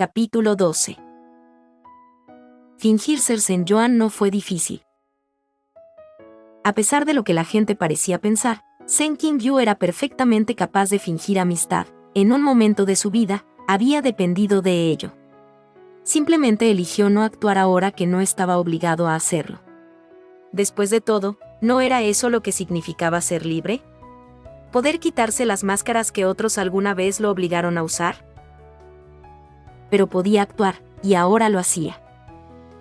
Capítulo 12. Fingir ser Sen-Yuan no fue difícil. A pesar de lo que la gente parecía pensar, Sen Qingyu era perfectamente capaz de fingir amistad. En un momento de su vida, había dependido de ello. Simplemente eligió no actuar ahora que no estaba obligado a hacerlo. Después de todo, ¿no era eso lo que significaba ser libre? ¿Poder quitarse las máscaras que otros alguna vez lo obligaron a usar? Pero podía actuar, y ahora lo hacía.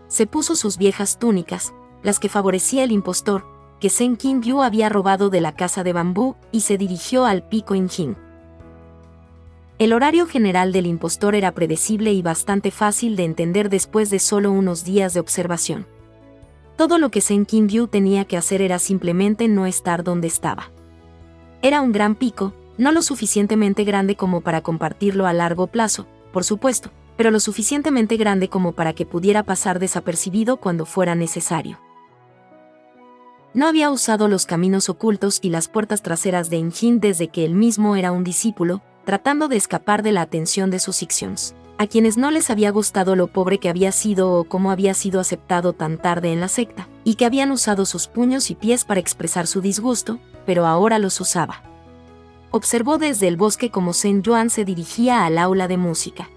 Se puso sus viejas túnicas, las que favorecía el impostor, que Sen Qingyu había robado de la casa de bambú, y se dirigió al Pico Injin. El horario general del impostor era predecible y bastante fácil de entender después de solo unos días de observación. Todo lo que Sen Qingyu tenía que hacer era simplemente no estar donde estaba. Era un gran pico, no lo suficientemente grande como para compartirlo a largo plazo, por supuesto, pero lo suficientemente grande como para que pudiera pasar desapercibido cuando fuera necesario. No había usado los caminos ocultos y las puertas traseras de Injin desde que él mismo era un discípulo, tratando de escapar de la atención de sus Ixions, a quienes no les había gustado lo pobre que había sido o cómo había sido aceptado tan tarde en la secta, y que habían usado sus puños y pies para expresar su disgusto, pero ahora los usaba. Observó desde el bosque cómo Sen-Yuan se dirigía al aula de música.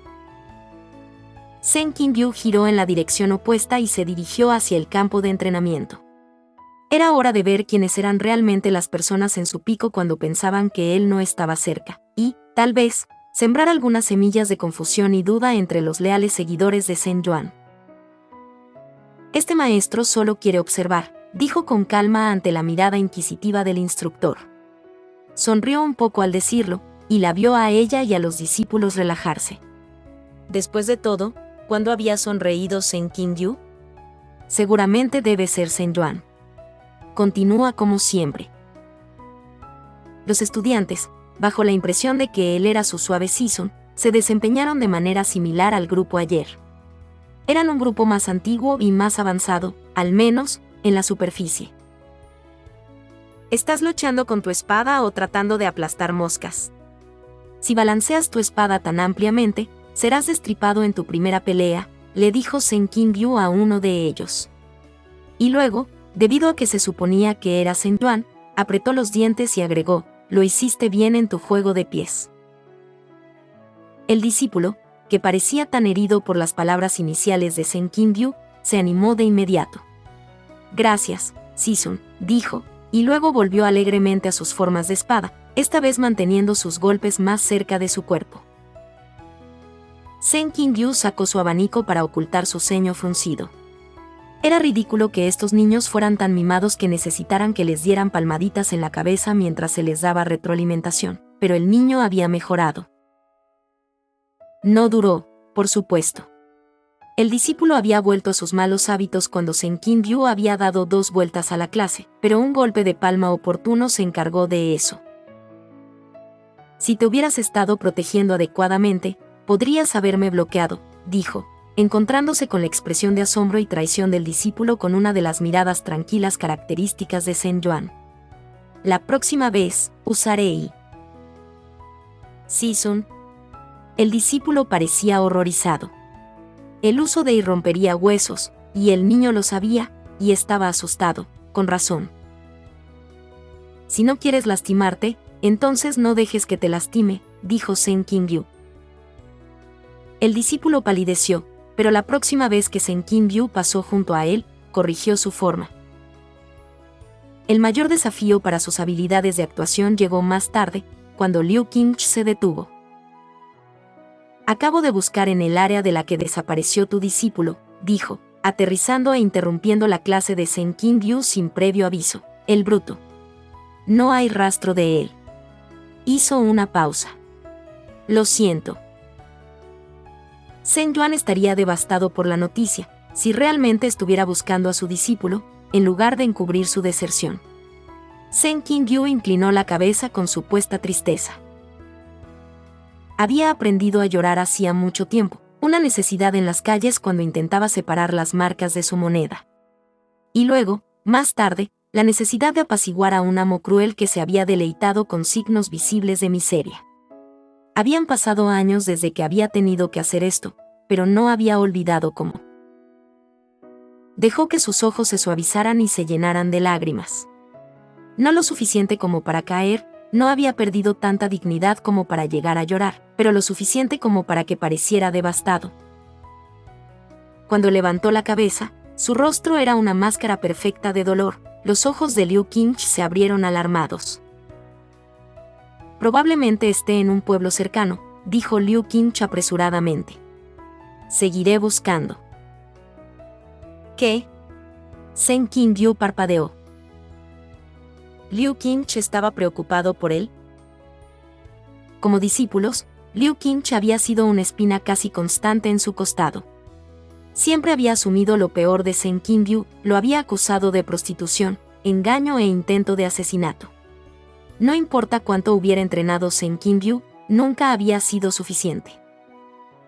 Sen Qingyu giró en la dirección opuesta y se dirigió hacia el campo de entrenamiento. Era hora de ver quiénes eran realmente las personas en su pico cuando pensaban que él no estaba cerca, y, tal vez, sembrar algunas semillas de confusión y duda entre los leales seguidores de Sen-Yuan. Este maestro solo quiere observar, dijo con calma ante la mirada inquisitiva del instructor. Sonrió un poco al decirlo, y la vio a ella y a los discípulos relajarse. Después de todo, ¿cuándo había sonreído Sen Qingyu? Seguramente debe ser Sen-Yuan. Continúa como siempre. Los estudiantes, bajo la impresión de que él era su suave Season, se desempeñaron de manera similar al grupo ayer. Eran un grupo más antiguo y más avanzado, al menos, en la superficie. ¿Estás luchando con tu espada o tratando de aplastar moscas? Si balanceas tu espada tan ampliamente, serás destripado en tu primera pelea, le dijo Sen Qingyu a uno de ellos. Y luego, debido a que se suponía que era Sen-Yuan, apretó los dientes y agregó, lo hiciste bien en tu juego de pies. El discípulo, que parecía tan herido por las palabras iniciales de Sen Qingyu, se animó de inmediato. Gracias, Season, dijo, y luego volvió alegremente a sus formas de espada, esta vez manteniendo sus golpes más cerca de su cuerpo. Sen Qingyu sacó su abanico para ocultar su ceño fruncido. Era ridículo que estos niños fueran tan mimados que necesitaran que les dieran palmaditas en la cabeza mientras se les daba retroalimentación, pero el niño había mejorado. No duró, por supuesto. El discípulo había vuelto a sus malos hábitos cuando Sen Qingyu había dado 2 vueltas a la clase, pero un golpe de palma oportuno se encargó de eso. Si te hubieras estado protegiendo adecuadamente, podrías haberme bloqueado, dijo, encontrándose con la expresión de asombro y traición del discípulo con una de las miradas tranquilas características de Sen-Yuan. La próxima vez, usaré I. Season. El discípulo parecía horrorizado. El uso de I rompería huesos, y el niño lo sabía, y estaba asustado, con razón. Si no quieres lastimarte, entonces no dejes que te lastime, dijo Sen Qingyu. El discípulo palideció, pero la próxima vez que Sen Qingyu pasó junto a él, corrigió su forma. El mayor desafío para sus habilidades de actuación llegó más tarde, cuando Liu Qingche se detuvo. Acabo de buscar en el área de la que desapareció tu discípulo, dijo, aterrizando e interrumpiendo la clase de Sen Qingyu sin previo aviso. El bruto. No hay rastro de él. Hizo una pausa. Lo siento. Sen-Yuan estaría devastado por la noticia, si realmente estuviera buscando a su discípulo, en lugar de encubrir su deserción. Sen Qingyu inclinó la cabeza con supuesta tristeza. Había aprendido a llorar hacía mucho tiempo, una necesidad en las calles cuando intentaba separar las marcas de su moneda. Y luego, más tarde, la necesidad de apaciguar a un amo cruel que se había deleitado con signos visibles de miseria. Habían pasado años desde que había tenido que hacer esto, pero no había olvidado cómo. Dejó que sus ojos se suavizaran y se llenaran de lágrimas. No lo suficiente como para caer, no había perdido tanta dignidad como para llegar a llorar, pero lo suficiente como para que pareciera devastado. Cuando levantó la cabeza, su rostro era una máscara perfecta de dolor. Los ojos de Liu Qingche se abrieron alarmados. Probablemente esté en un pueblo cercano, dijo Liu Qingche apresuradamente. Seguiré buscando. ¿Qué? Shen Qingyu parpadeó. ¿Liu Qingche estaba preocupado por él? Como discípulos, Liu Qingche había sido una espina casi constante en su costado. Siempre había asumido lo peor de Shen Qingyu, lo había acusado de prostitución, engaño e intento de asesinato. No importa cuánto hubiera entrenado Shen Qingyu, nunca había sido suficiente.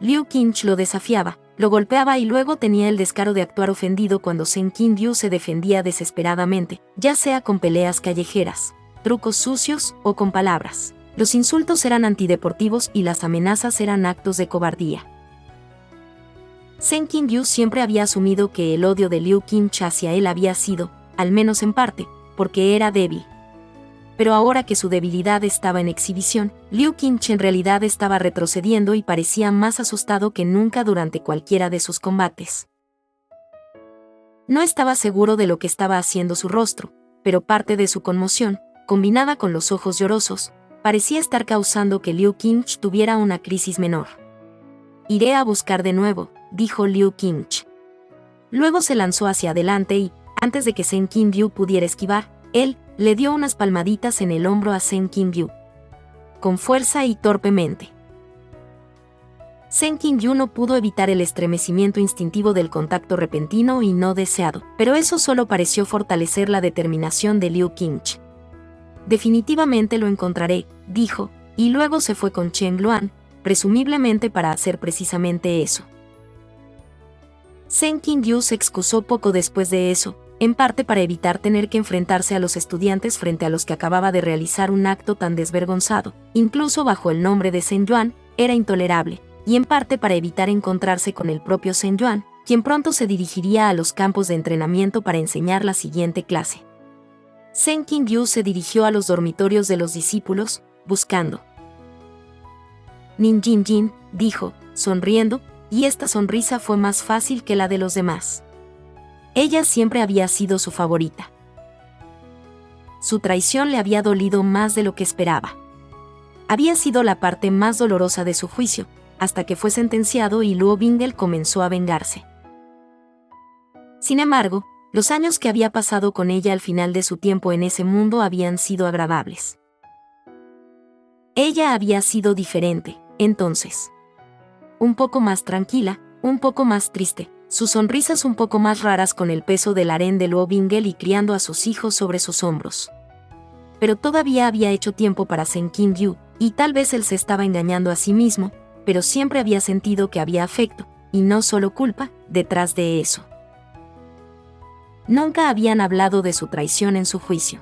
Liu Qingche lo desafiaba, lo golpeaba y luego tenía el descaro de actuar ofendido cuando Shen Qingyu se defendía desesperadamente, ya sea con peleas callejeras, trucos sucios o con palabras. Los insultos eran antideportivos y las amenazas eran actos de cobardía. Shen Qingyu siempre había asumido que el odio de Liu Qingche hacia él había sido, al menos en parte, porque era débil. Pero ahora que su debilidad estaba en exhibición, Liu Qingche en realidad estaba retrocediendo y parecía más asustado que nunca durante cualquiera de sus combates. No estaba seguro de lo que estaba haciendo su rostro, pero parte de su conmoción, combinada con los ojos llorosos, parecía estar causando que Liu Qingche tuviera una crisis menor. «Iré a buscar de nuevo», dijo Liu Qingche. Luego se lanzó hacia adelante y, antes de que Shen Qingyu pudiera esquivar, él le dio unas palmaditas en el hombro a Shen Qingyu. Con fuerza y torpemente. Shen Qingyu no pudo evitar el estremecimiento instintivo del contacto repentino y no deseado, pero eso solo pareció fortalecer la determinación de Liu Qingche. «Definitivamente lo encontraré», dijo, y luego se fue con Chen Luan, presumiblemente para hacer precisamente eso. Shen Qingyu se excusó poco después de eso, en parte para evitar tener que enfrentarse a los estudiantes frente a los que acababa de realizar un acto tan desvergonzado, incluso bajo el nombre de Shen Yuan, era intolerable, y en parte para evitar encontrarse con el propio Shen Yuan, quien pronto se dirigiría a los campos de entrenamiento para enseñar la siguiente clase. Shen Qingyu se dirigió a los dormitorios de los discípulos, buscando. «Nin Jin Jin», dijo, sonriendo, y esta sonrisa fue más fácil que la de los demás. Ella siempre había sido su favorita. Su traición le había dolido más de lo que esperaba. Había sido la parte más dolorosa de su juicio, hasta que fue sentenciado y Luo Bingel comenzó a vengarse. Sin embargo, los años que había pasado con ella al final de su tiempo en ese mundo habían sido agradables. Ella había sido diferente, entonces. Un poco más tranquila, un poco más triste, sus sonrisas un poco más raras con el peso del harén de Luo Bingel y criando a sus hijos sobre sus hombros. Pero todavía había hecho tiempo para Shen Qingyu, y tal vez él se estaba engañando a sí mismo, pero siempre había sentido que había afecto, y no solo culpa, detrás de eso. Nunca habían hablado de su traición en su juicio.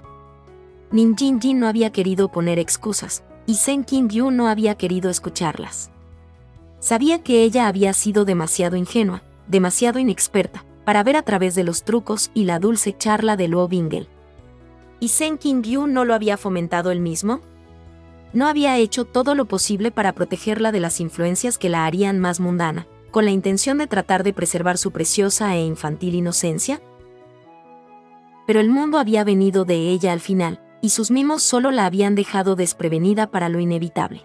Nin Jin Jin no había querido poner excusas, y Shen Qingyu no había querido escucharlas. Sabía que ella había sido demasiado ingenua, demasiado inexperta, para ver a través de los trucos y la dulce charla de Luo Bingel. ¿Y Shen Qingyu no lo había fomentado él mismo? ¿No había hecho todo lo posible para protegerla de las influencias que la harían más mundana, con la intención de tratar de preservar su preciosa e infantil inocencia? Pero el mundo había venido de ella al final, y sus mimos solo la habían dejado desprevenida para lo inevitable.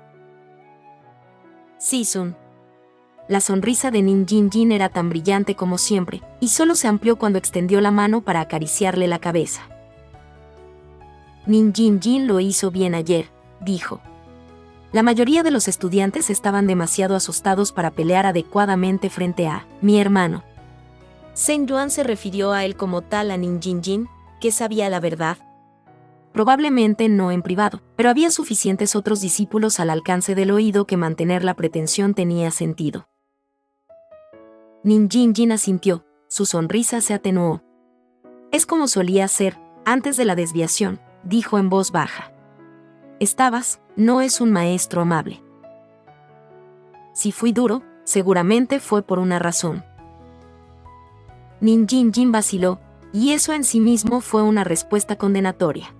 «Sisun». La sonrisa de Nin Jin Jin era tan brillante como siempre, y solo se amplió cuando extendió la mano para acariciarle la cabeza. «Nin Jin Jin lo hizo bien ayer», dijo. La mayoría de los estudiantes estaban demasiado asustados para pelear adecuadamente frente a «mi hermano». Shen Yuan se refirió a él como tal a Nin Jin Jin, que sabía la verdad. Probablemente no en privado, pero había suficientes otros discípulos al alcance del oído que mantener la pretensión tenía sentido. Nin Jin Jin asintió, su sonrisa se atenuó. «Es como solía ser, antes de la desviación», dijo en voz baja. «Estabas, no es un maestro amable». «Si fui duro, seguramente fue por una razón. Nin Jin Jin vaciló, y eso en sí mismo fue una respuesta condenatoria.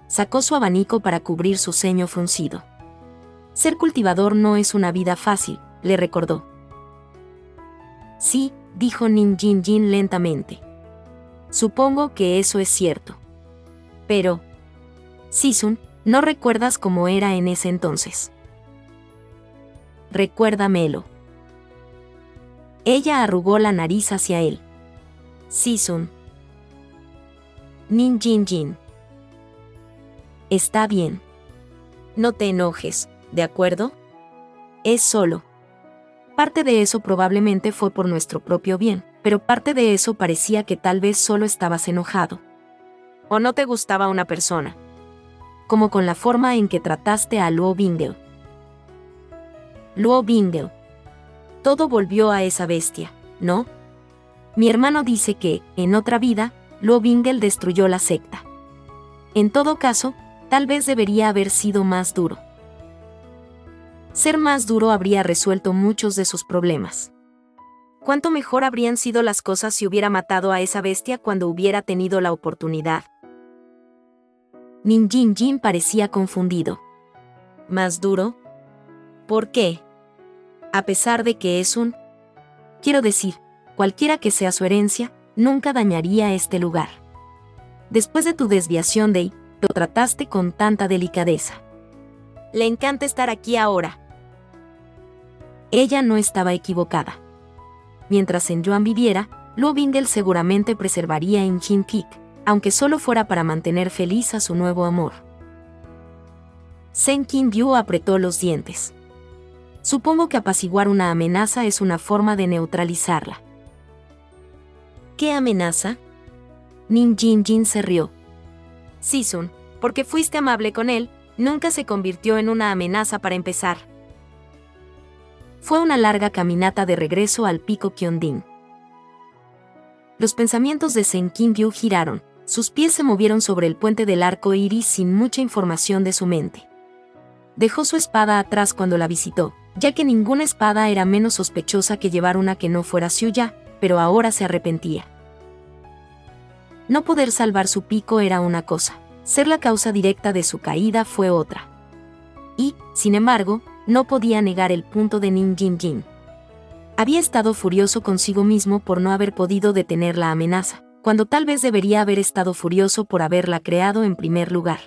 Sacó su abanico para cubrir su ceño fruncido. Ser cultivador no es una vida fácil, le recordó. Sí, dijo Nin Jin Jin lentamente. Supongo que eso es cierto. Pero, Sisun, ¿no recuerdas cómo era en ese entonces? Recuérdamelo. Ella arrugó la nariz hacia él. Sisun. Nin Jin Jin. Está bien. No te enojes, ¿de acuerdo? Es solo. Parte de eso probablemente fue por nuestro propio bien, pero parte de eso parecía que tal vez solo estabas enojado. O no te gustaba una persona. Como con la forma en que trataste a Luo Bingel. Luo Bingel. Todo volvió a esa bestia, ¿no? Mi hermano dice que, en otra vida, Luo Bingel destruyó la secta. En todo caso, tal vez debería haber sido más duro. Ser más duro habría resuelto muchos de sus problemas. ¿Cuánto mejor habrían sido las cosas si hubiera matado a esa bestia cuando hubiera tenido la oportunidad? Nin Jin Jin parecía confundido. ¿Más duro? ¿Por qué? A pesar de que es un... Quiero decir, cualquiera que sea su herencia, nunca dañaría este lugar. Después de tu desviación de ahí, lo trataste con tanta delicadeza. Le encanta estar aquí ahora. Ella no estaba equivocada. Mientras Senjuan viviera, Luo Bingel seguramente preservaría en Jin Kik, aunque solo fuera para mantener feliz a su nuevo amor. Sen Qingyu apretó los dientes. Supongo que apaciguar una amenaza es una forma de neutralizarla. ¿Qué amenaza? Nin Jin Jin se rió. Sisun, porque fuiste amable con él, nunca se convirtió en una amenaza para empezar. Fue una larga caminata de regreso al pico Kyonding. Los pensamientos de Sen Qingyu giraron, sus pies se movieron sobre el puente del arco iris sin mucha información de su mente. Dejó su espada atrás cuando la visitó, ya que ninguna espada era menos sospechosa que llevar una que no fuera suya, pero ahora se arrepentía. No poder salvar su pico era una cosa, ser la causa directa de su caída fue otra. Y, sin embargo, no podía negar el punto de Nin Jin Jin. Había estado furioso consigo mismo por no haber podido detener la amenaza, cuando tal vez debería haber estado furioso por haberla creado en primer lugar.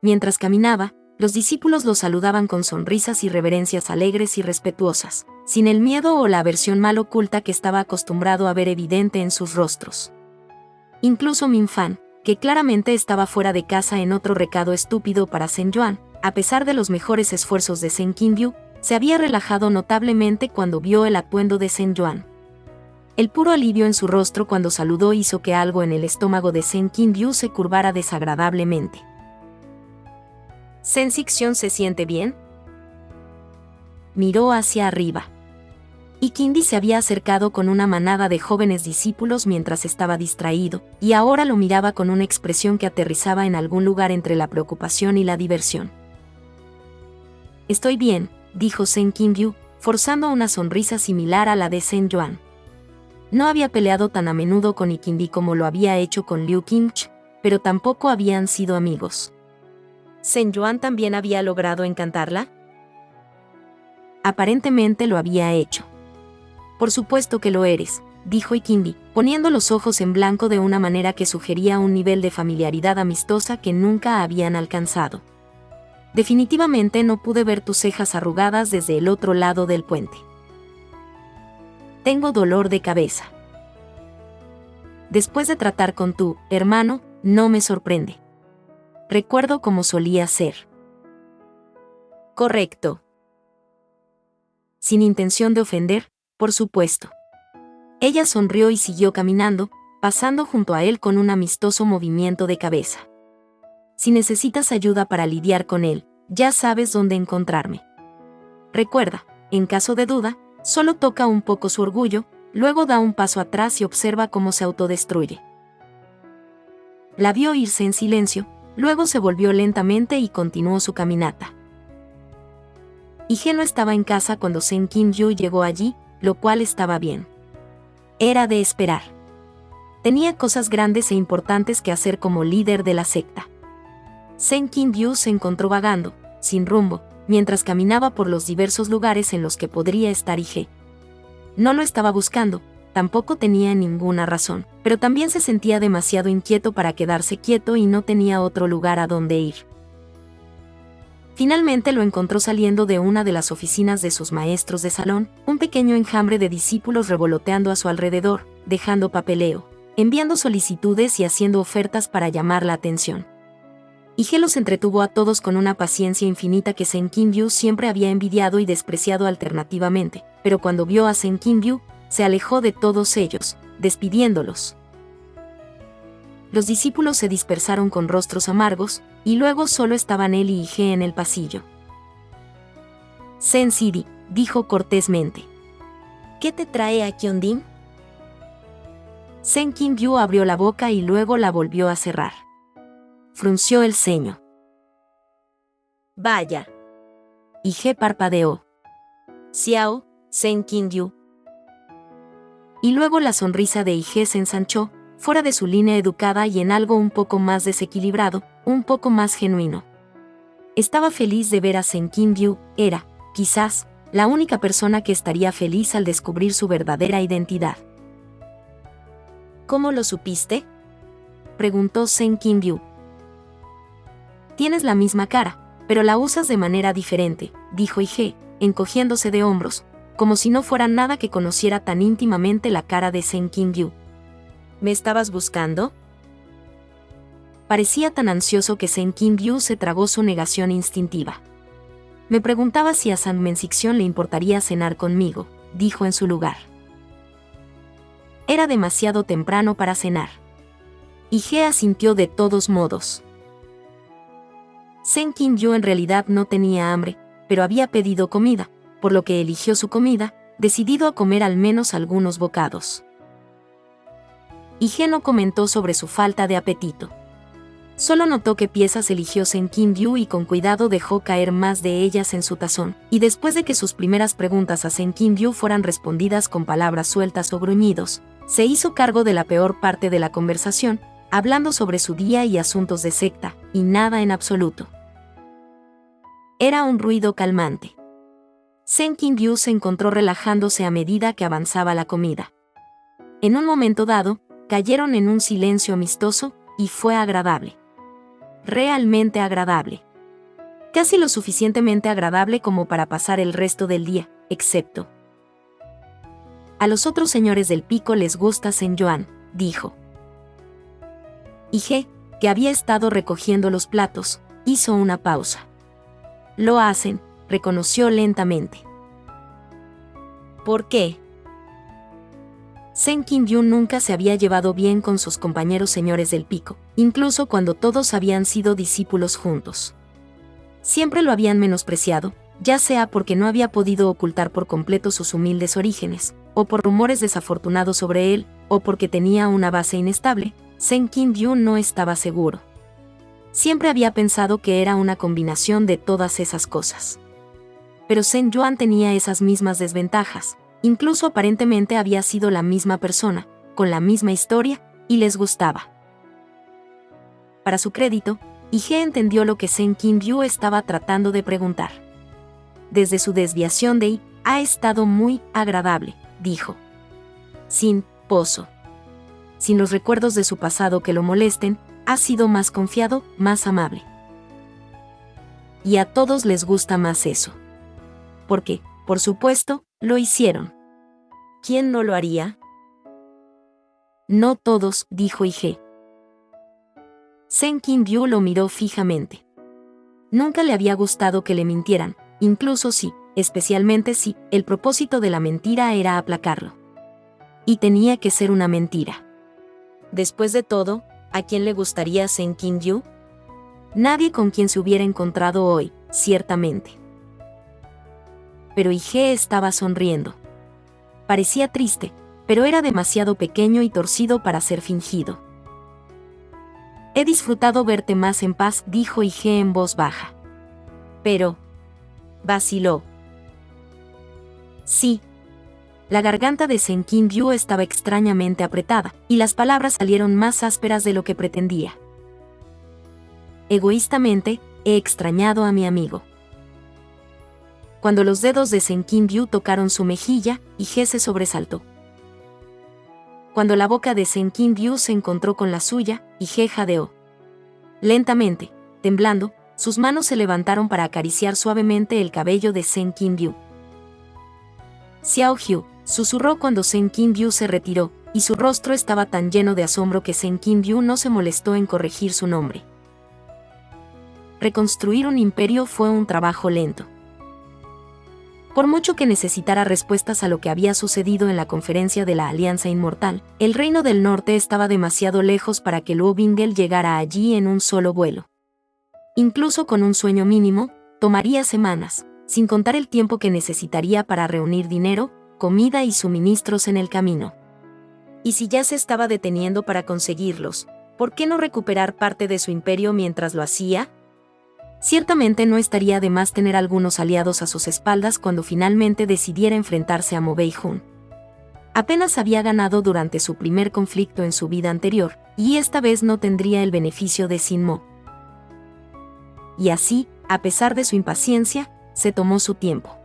Mientras caminaba, los discípulos lo saludaban con sonrisas y reverencias alegres y respetuosas, sin el miedo o la aversión mal oculta que estaba acostumbrado a ver evidente en sus rostros. Incluso Min Fan, que claramente estaba fuera de casa en otro recado estúpido para Senjuan, a pesar de los mejores esfuerzos de Sen Qingyu, se había relajado notablemente cuando vio el atuendo de Senjuan. El puro alivio en su rostro cuando saludó hizo que algo en el estómago de Sen Qingyu se curvara desagradablemente. ¿Sen Xixian se siente bien? Miró hacia arriba. Y Kindi se había acercado con una manada de jóvenes discípulos mientras estaba distraído, y ahora lo miraba con una expresión que aterrizaba en algún lugar entre la preocupación y la diversión. Estoy bien, dijo Sen Qingyu, forzando una sonrisa similar a la de Senjuan. No había peleado tan a menudo con Ikindi como lo había hecho con Liu Qingche, pero tampoco habían sido amigos. ¿Senjuan también había logrado encantarla? Aparentemente lo había hecho. Por supuesto que lo eres, dijo Ikindi, poniendo los ojos en blanco de una manera que sugería un nivel de familiaridad amistosa que nunca habían alcanzado. Definitivamente no pude ver tus cejas arrugadas desde el otro lado del puente. Tengo dolor de cabeza. Después de tratar con tu hermano, no me sorprende. Recuerdo cómo solía ser. Correcto. Sin intención de ofender, por supuesto. Ella sonrió y siguió caminando, pasando junto a él con un amistoso movimiento de cabeza. Si necesitas ayuda para lidiar con él, ya sabes dónde encontrarme. Recuerda, en caso de duda, solo toca un poco su orgullo, luego da un paso atrás y observa cómo se autodestruye. La vio irse en silencio, luego se volvió lentamente y continuó su caminata. Ige no estaba en casa cuando Seng Kim-gyu llegó allí, lo cual estaba bien. Era de esperar. Tenía cosas grandes e importantes que hacer como líder de la secta. Seng Kim-gyu se encontró vagando, sin rumbo, mientras caminaba por los diversos lugares en los que podría estar Ige. No lo estaba buscando, tampoco tenía ninguna razón, pero también se sentía demasiado inquieto para quedarse quieto y no tenía otro lugar a donde ir. Finalmente lo encontró saliendo de una de las oficinas de sus maestros de salón, un pequeño enjambre de discípulos revoloteando a su alrededor, dejando papeleo, enviando solicitudes y haciendo ofertas para llamar la atención. Ige los entretuvo a todos con una paciencia infinita que Seng Kim-gyu siempre había envidiado y despreciado alternativamente, pero cuando vio a Seng Kim-gyu, se alejó de todos ellos, despidiéndolos. Los discípulos se dispersaron con rostros amargos, y luego solo estaban él y Ige en el pasillo. Sen-sidi, dijo cortésmente. ¿Qué te trae a Kyondin? Seng Kim-gyu abrió la boca y luego la volvió a cerrar. Frunció el ceño. Vaya. Ige parpadeó. Xiao, Seng Kim-gyu. Y luego la sonrisa de Ige se ensanchó, fuera de su línea educada y en algo un poco más desequilibrado, un poco más genuino. Estaba feliz de ver a Seng Kim-gyu, era, quizás, la única persona que estaría feliz al descubrir su verdadera identidad. ¿Cómo lo supiste?, preguntó Seng Kim-gyu. Tienes la misma cara, pero la usas de manera diferente, dijo Ige, encogiéndose de hombros, como si no fuera nada que conociera tan íntimamente la cara de Seng Kim-gyu. ¿Me estabas buscando? Parecía tan ansioso que Seng Kim-gyu se tragó su negación instintiva. Me preguntaba si a Sang Men-sik-sion le importaría cenar conmigo, dijo en su lugar. Era demasiado temprano para cenar. Ige asintió de todos modos. Seng Kim-gyu en realidad no tenía hambre, pero había pedido comida, por lo que eligió su comida, decidido a comer al menos algunos bocados. Ige no comentó sobre su falta de apetito. Solo notó qué piezas eligió Seng Kim-gyu y con cuidado dejó caer más de ellas en su tazón, y después de que sus primeras preguntas a Seng Kim-gyu fueran respondidas con palabras sueltas o gruñidos, se hizo cargo de la peor parte de la conversación, hablando sobre su día y asuntos de secta, y nada en absoluto. Era un ruido calmante. Seng Kim-gyu se encontró relajándose a medida que avanzaba la comida. En un momento dado, cayeron en un silencio amistoso, y fue agradable. Realmente agradable. Casi lo suficientemente agradable como para pasar el resto del día, excepto. A los otros señores del pico les gusta Seng Yuan, dijo. Ige, que había estado recogiendo los platos, hizo una pausa. Lo hacen, reconoció lentamente. ¿Por qué? Seng Kim-gyu nunca se había llevado bien con sus compañeros señores del pico, incluso cuando todos habían sido discípulos juntos. Siempre lo habían menospreciado, ya sea porque no había podido ocultar por completo sus humildes orígenes, o por rumores desafortunados sobre él, o porque tenía una base inestable. Seng Kim-gyu no estaba seguro. Siempre había pensado que era una combinación de todas esas cosas. Pero Seng Yuan tenía esas mismas desventajas. Incluso aparentemente había sido la misma persona, con la misma historia, y les gustaba. Para su crédito, Ige entendió lo que Seng Kim-gyu estaba tratando de preguntar. Desde su desviación de I, ha estado muy agradable, dijo. Sin pozo. Sin los recuerdos de su pasado que lo molesten, ha sido más confiado, más amable. Y a todos les gusta más eso. Porque, por supuesto, lo hicieron. ¿Quién no lo haría? No todos, dijo Ige. Seng Kim-gyu lo miró fijamente. Nunca le había gustado que le mintieran, incluso si, especialmente si, el propósito de la mentira era aplacarlo. Y tenía que ser una mentira. Después de todo, ¿a quién le gustaría Seng Kim-gyu? Nadie con quien se hubiera encontrado hoy, ciertamente. Pero Ige estaba sonriendo. Parecía triste, pero era demasiado pequeño y torcido para ser fingido. He disfrutado verte más en paz, dijo Ige en voz baja. Pero... vaciló, Sí. La garganta de Sen Qin-byu estaba extrañamente apretada, y las palabras salieron más ásperas de lo que pretendía. Egoístamente, he extrañado a mi amigo. Cuando los dedos de Sen Qin-byu tocaron su mejilla, Ige se sobresaltó. Cuando la boca de Sen Qin-byu se encontró con la suya, Ige jadeó. Lentamente, temblando, sus manos se levantaron para acariciar suavemente el cabello de Sen Qin-byu. Xiao Hyu, susurró cuando Sen Qin-byu se retiró, y su rostro estaba tan lleno de asombro que Sen Qin-byu no se molestó en corregir su nombre. Reconstruir un imperio fue un trabajo lento. Por mucho que necesitara respuestas a lo que había sucedido en la conferencia de la Alianza Inmortal, el Reino del Norte estaba demasiado lejos para que Luo Bingel llegara allí en un solo vuelo. Incluso con un sueño mínimo, tomaría semanas, sin contar el tiempo que necesitaría para reunir dinero, comida y suministros en el camino. Y si ya se estaba deteniendo para conseguirlos, ¿por qué no recuperar parte de su imperio mientras lo hacía? Ciertamente no estaría de más tener algunos aliados a sus espaldas cuando finalmente decidiera enfrentarse a Mo Bei-jun. Apenas había ganado durante su primer conflicto en su vida anterior, y esta vez no tendría el beneficio de Sin Mo. Y así, a pesar de su impaciencia, se tomó su tiempo.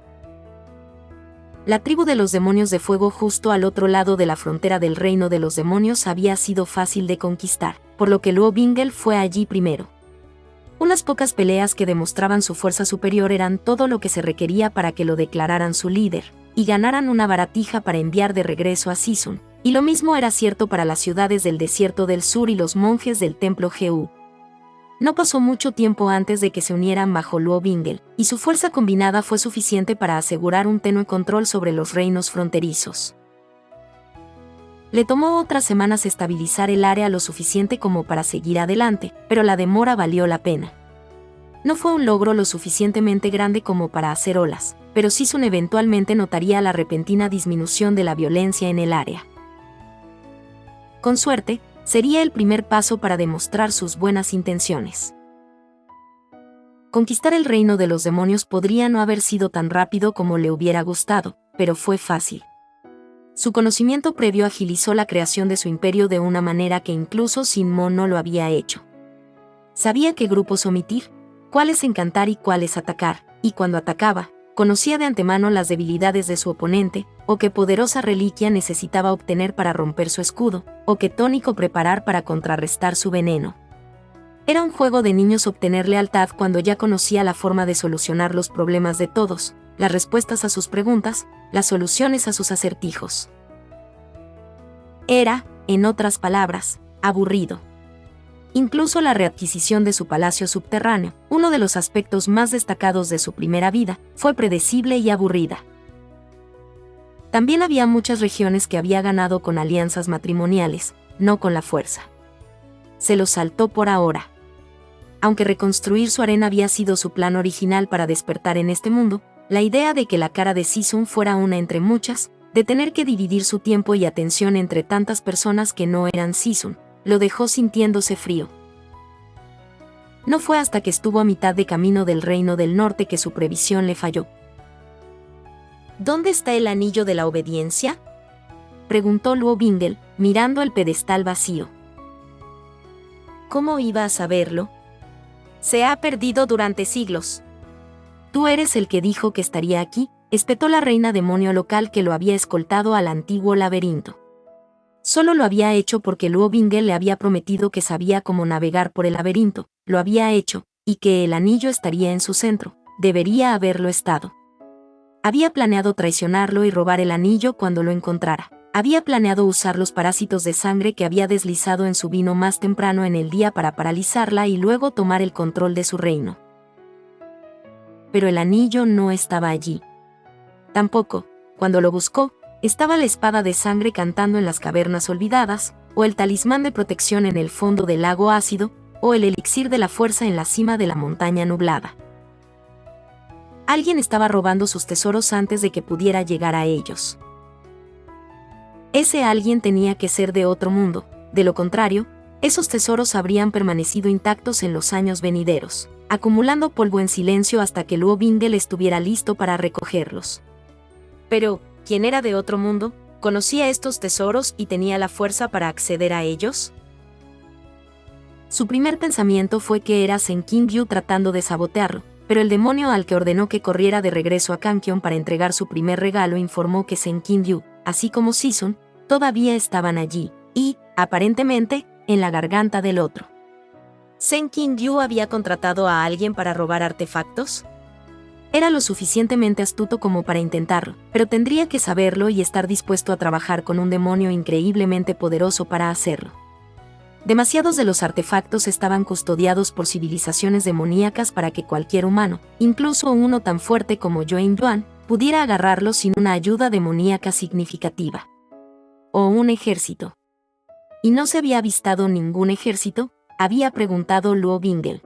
La tribu de los demonios de fuego justo al otro lado de la frontera del reino de los demonios había sido fácil de conquistar, por lo que Luo Bingel fue allí primero. Unas pocas peleas que demostraban su fuerza superior eran todo lo que se requería para que lo declararan su líder, y ganaran una baratija para enviar de regreso a Sisun, y lo mismo era cierto para las ciudades del desierto del sur y los monjes del templo Heu. No pasó mucho tiempo antes de que se unieran bajo Luo Bingel, y su fuerza combinada fue suficiente para asegurar un tenue control sobre los reinos fronterizos. Le tomó otras semanas estabilizar el área lo suficiente como para seguir adelante, pero la demora valió la pena. No fue un logro lo suficientemente grande como para hacer olas, pero Sisun eventualmente notaría la repentina disminución de la violencia en el área. Con suerte, sería el primer paso para demostrar sus buenas intenciones. Conquistar el reino de los demonios podría no haber sido tan rápido como le hubiera gustado, pero fue fácil. Su conocimiento previo agilizó la creación de su imperio de una manera que incluso Sin Mo no lo había hecho. Sabía qué grupos omitir, cuáles encantar y cuáles atacar, y cuando atacaba, conocía de antemano las debilidades de su oponente, o qué poderosa reliquia necesitaba obtener para romper su escudo, o qué tónico preparar para contrarrestar su veneno. Era un juego de niños obtener lealtad cuando ya conocía la forma de solucionar los problemas de todos, las respuestas a sus preguntas, las soluciones a sus acertijos. Era, en otras palabras, aburrido. Incluso la readquisición de su palacio subterráneo, uno de los aspectos más destacados de su primera vida, fue predecible y aburrida. También había muchas regiones que había ganado con alianzas matrimoniales, no con la fuerza. Se los saltó por ahora. Aunque reconstruir su arena había sido su plan original para despertar en este mundo, la idea de que la cara de Sisun fuera una entre muchas, de tener que dividir su tiempo y atención entre tantas personas que no eran Sisun, lo dejó sintiéndose frío. No fue hasta que estuvo a mitad de camino del Reino del Norte que su previsión le falló. ¿Dónde está el anillo de la obediencia?, preguntó Luo Bingel, mirando el pedestal vacío. ¿Cómo iba a saberlo? Se ha perdido durante siglos. Tú eres el que dijo que estaría aquí, espetó la reina demonio local que lo había escoltado al antiguo laberinto. Solo lo había hecho porque Luo Bingel le había prometido que sabía cómo navegar por el laberinto, lo había hecho, y que el anillo estaría en su centro, debería haberlo estado. Había planeado traicionarlo y robar el anillo cuando lo encontrara. Había planeado usar los parásitos de sangre que había deslizado en su vino más temprano en el día para paralizarla y luego tomar el control de su reino. Pero el anillo no estaba allí. Tampoco, cuando lo buscó, estaba la espada de sangre cantando en las cavernas olvidadas, o el talismán de protección en el fondo del lago ácido, o el elixir de la fuerza en la cima de la montaña nublada. Alguien estaba robando sus tesoros antes de que pudiera llegar a ellos. Ese alguien tenía que ser de otro mundo, de lo contrario, esos tesoros habrían permanecido intactos en los años venideros, acumulando polvo en silencio hasta que Luo Bingel estuviera listo para recogerlos. Pero, ¿quién era de otro mundo? ¿Conocía estos tesoros y tenía la fuerza para acceder a ellos? Su primer pensamiento fue que era Sen Qingyu tratando de sabotearlo, pero el demonio al que ordenó que corriera de regreso a Kangkyon para entregar su primer regalo informó que Sen Qingyu, así como Season, todavía estaban allí, y, aparentemente, en la garganta del otro. ¿Sen Qingyu había contratado a alguien para robar artefactos? Era lo suficientemente astuto como para intentarlo, pero tendría que saberlo y estar dispuesto a trabajar con un demonio increíblemente poderoso para hacerlo. Demasiados de los artefactos estaban custodiados por civilizaciones demoníacas para que cualquier humano, incluso uno tan fuerte como Yuan Yuan, pudiera agarrarlos sin una ayuda demoníaca significativa. ¿O un ejército? ¿Y no se había avistado ningún ejército?, había preguntado Luo Bingel.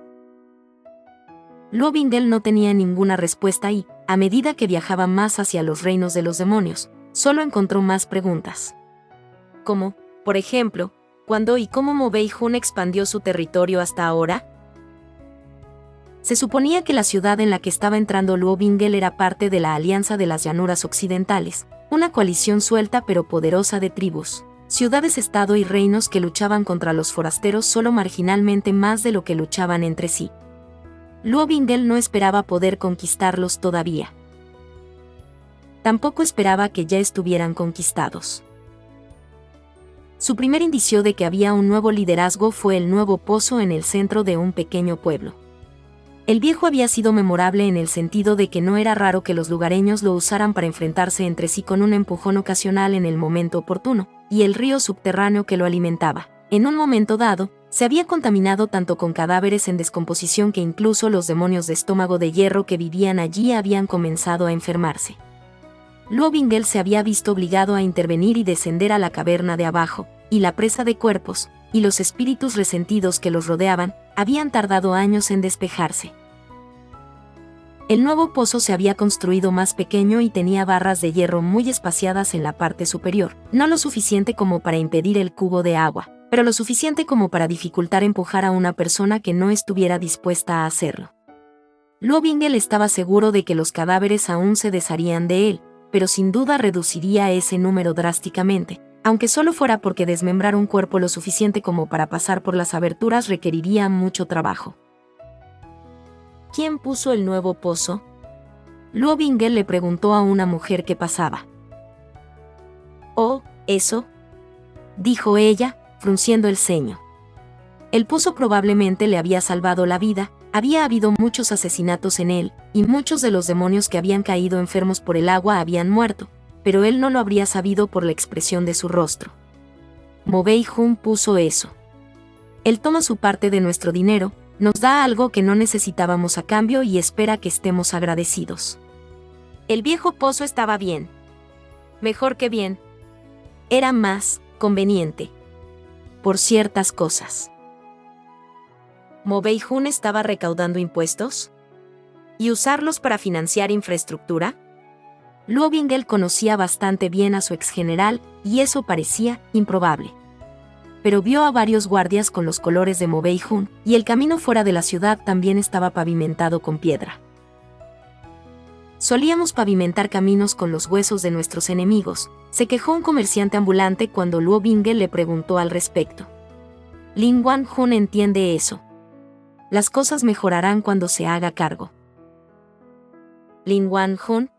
Luo Bingel no tenía ninguna respuesta y, a medida que viajaba más hacia los reinos de los demonios, solo encontró más preguntas. Como, por ejemplo, ¿cuándo y cómo Mobei Jun expandió su territorio hasta ahora? Se suponía que la ciudad en la que estaba entrando Luo Bingel era parte de la Alianza de las Llanuras Occidentales, una coalición suelta pero poderosa de tribus, ciudades-estado y reinos que luchaban contra los forasteros solo marginalmente más de lo que luchaban entre sí. Luo Bingel no esperaba poder conquistarlos todavía. Tampoco esperaba que ya estuvieran conquistados. Su primer indicio de que había un nuevo liderazgo fue el nuevo pozo en el centro de un pequeño pueblo. El viejo había sido memorable en el sentido de que no era raro que los lugareños lo usaran para enfrentarse entre sí con un empujón ocasional en el momento oportuno, y el río subterráneo que lo alimentaba, en un momento dado, se había contaminado tanto con cadáveres en descomposición que incluso los demonios de estómago de hierro que vivían allí habían comenzado a enfermarse. Luo Bingel se había visto obligado a intervenir y descender a la caverna de abajo, y la presa de cuerpos, y los espíritus resentidos que los rodeaban, habían tardado años en despejarse. El nuevo pozo se había construido más pequeño y tenía barras de hierro muy espaciadas en la parte superior, no lo suficiente como para impedir el cubo de agua, pero lo suficiente como para dificultar empujar a una persona que no estuviera dispuesta a hacerlo. Luo Bingel estaba seguro de que los cadáveres aún se desharían de él, pero sin duda reduciría ese número drásticamente, aunque solo fuera porque desmembrar un cuerpo lo suficiente como para pasar por las aberturas requeriría mucho trabajo. ¿Quién puso el nuevo pozo? Luo Bingel le preguntó a una mujer que pasaba. «Oh, eso», dijo ella, frunciendo el ceño. El pozo probablemente le había salvado la vida, había habido muchos asesinatos en él, y muchos de los demonios que habían caído enfermos por el agua habían muerto, pero él no lo habría sabido por la expresión de su rostro. Mobei Jun puso eso. Él toma su parte de nuestro dinero, nos da algo que no necesitábamos a cambio y espera que estemos agradecidos. El viejo pozo estaba bien. Mejor que bien. Era más conveniente. Por ciertas cosas. ¿Mobei Jun estaba recaudando impuestos? ¿Y usarlos para financiar infraestructura? Luo Bingel conocía bastante bien a su exgeneral, y eso parecía improbable. Pero vio a varios guardias con los colores de Mobei Jun, y el camino fuera de la ciudad también estaba pavimentado con piedra. Solíamos pavimentar caminos con los huesos de nuestros enemigos, se quejó un comerciante ambulante cuando Luo Bingel le preguntó al respecto. Lin Wan Jun entiende eso. Las cosas mejorarán cuando se haga cargo. Lin Wan Jun.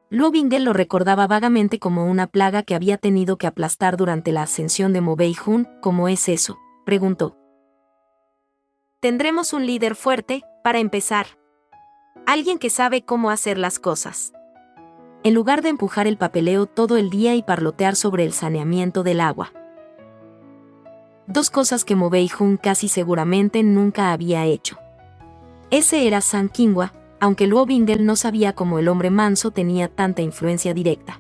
Luo Bingel lo recordaba vagamente como una plaga que había tenido que aplastar durante la ascensión de Mobei Jun. ¿Cómo es eso?, preguntó. Tendremos un líder fuerte, para empezar. Alguien que sabe cómo hacer las cosas. En lugar de empujar el papeleo todo el día y parlotear sobre el saneamiento del agua. Dos cosas que Mobei Jun casi seguramente nunca había hecho. Ese era San Qingwa, aunque Luo Bingel no sabía cómo el hombre manso tenía tanta influencia directa.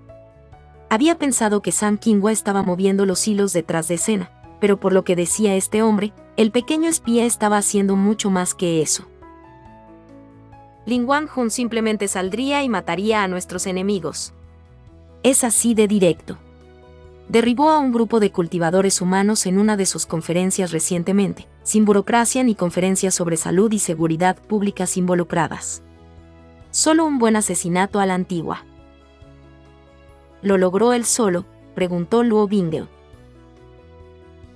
Había pensado que San Qingwa estaba moviendo los hilos detrás de escena, pero por lo que decía este hombre, el pequeño espía estaba haciendo mucho más que eso. Lin Wan Jun simplemente saldría y mataría a nuestros enemigos. Es así de directo. Derribó a un grupo de cultivadores humanos en una de sus conferencias recientemente, sin burocracia ni conferencias sobre salud y seguridad públicas involucradas. Solo un buen asesinato a la antigua. ¿Lo logró él solo?, preguntó Luo Bingle.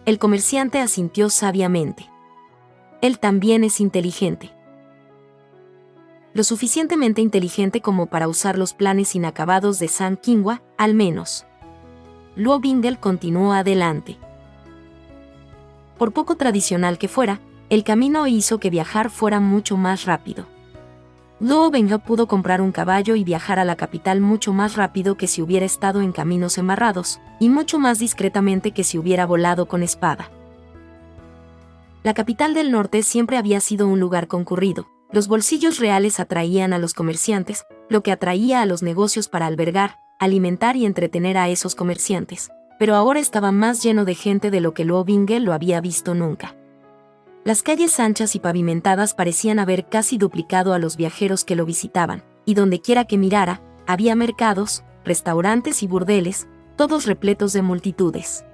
El comerciante asintió sabiamente. Él también es inteligente. Lo suficientemente inteligente como para usar los planes inacabados de Sun Qinghua, al menos. Luo Bingle continuó adelante. Por poco tradicional que fuera, el camino hizo que viajar fuera mucho más rápido. Luo Bingle pudo comprar un caballo y viajar a la capital mucho más rápido que si hubiera estado en caminos embarrados, y mucho más discretamente que si hubiera volado con espada. La capital del norte siempre había sido un lugar concurrido. Los bolsillos reales atraían a los comerciantes, lo que atraía a los negocios para albergar, alimentar y entretener a esos comerciantes, pero ahora estaba más lleno de gente de lo que Luo Bingle lo había visto nunca. Las calles anchas y pavimentadas parecían haber casi duplicado a los viajeros que lo visitaban, y dondequiera que mirara, había mercados, restaurantes y burdeles, todos repletos de multitudes.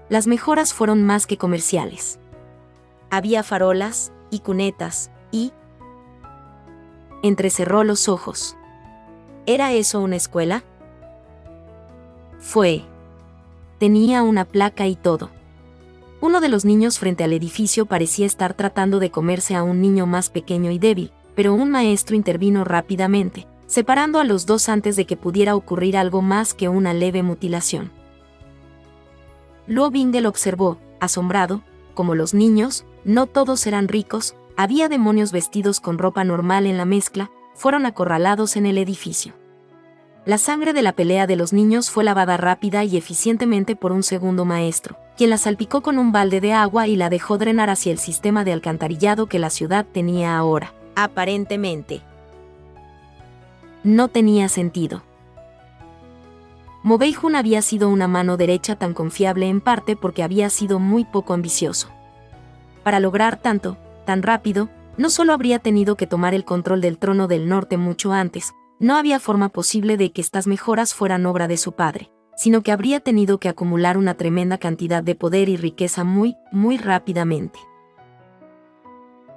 Las mejoras fueron más que comerciales. Había farolas y cunetas, y... entrecerró los ojos. ¿Era eso una escuela? Fue. Tenía una placa y todo. Uno de los niños frente al edificio parecía estar tratando de comerse a un niño más pequeño y débil, pero un maestro intervino rápidamente, separando a los dos antes de que pudiera ocurrir algo más que una leve mutilación. Luo Bingle observó, asombrado, como los niños, no todos eran ricos, había demonios vestidos con ropa normal en la mezcla, fueron acorralados en el edificio. La sangre de la pelea de los niños fue lavada rápida y eficientemente por un segundo maestro, quien la salpicó con un balde de agua y la dejó drenar hacia el sistema de alcantarillado que la ciudad tenía ahora. Aparentemente. No tenía sentido. Mo Beihun había sido una mano derecha tan confiable en parte porque había sido muy poco ambicioso. Para lograr tanto, tan rápido, no solo habría tenido que tomar el control del trono del norte mucho antes, no había forma posible de que estas mejoras fueran obra de su padre, sino que habría tenido que acumular una tremenda cantidad de poder y riqueza muy, muy rápidamente.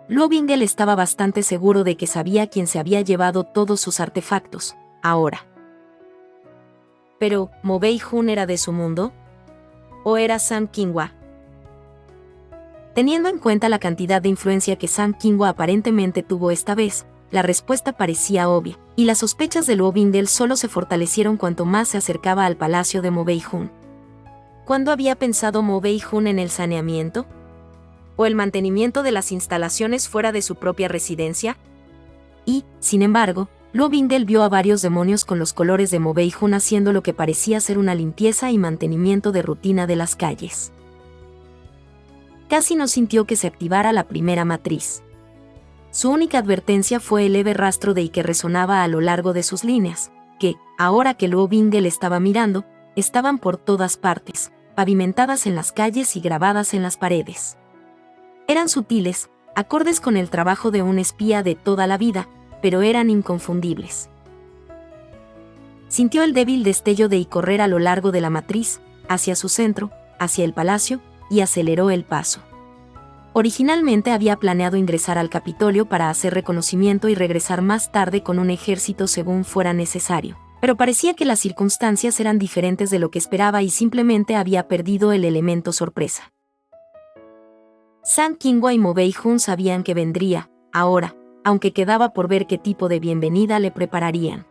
Luo Bingle estaba bastante seguro de que sabía quién se había llevado todos sus artefactos, ahora. Pero, ¿Mo Beihun era de su mundo? ¿O era Sun Qinghua? Teniendo en cuenta la cantidad de influencia que Sun Qinghua aparentemente tuvo esta vez, la respuesta parecía obvia, y las sospechas de Luo Bingle solo se fortalecieron cuanto más se acercaba al palacio de Mo Beihun. ¿Cuándo había pensado Mo Beihun en el saneamiento? ¿O el mantenimiento de las instalaciones fuera de su propia residencia? Y, sin embargo, Luo Bingle vio a varios demonios con los colores de Mo Beihun haciendo lo que parecía ser una limpieza y mantenimiento de rutina de las calles. Casi no sintió que se activara la primera matriz. Su única advertencia fue el leve rastro de I que resonaba a lo largo de sus líneas, que, ahora que Luo Bingle estaba mirando, estaban por todas partes, pavimentadas en las calles y grabadas en las paredes. Eran sutiles, acordes con el trabajo de un espía de toda la vida, pero eran inconfundibles. Sintió el débil destello de I correr a lo largo de la matriz, hacia su centro, hacia el palacio, y aceleró el paso. Originalmente había planeado ingresar al Capitolio para hacer reconocimiento y regresar más tarde con un ejército según fuera necesario, pero parecía que las circunstancias eran diferentes de lo que esperaba y simplemente había perdido el elemento sorpresa. Sun Qinghua y Mo Beihun sabían que vendría, ahora, aunque quedaba por ver qué tipo de bienvenida le prepararían.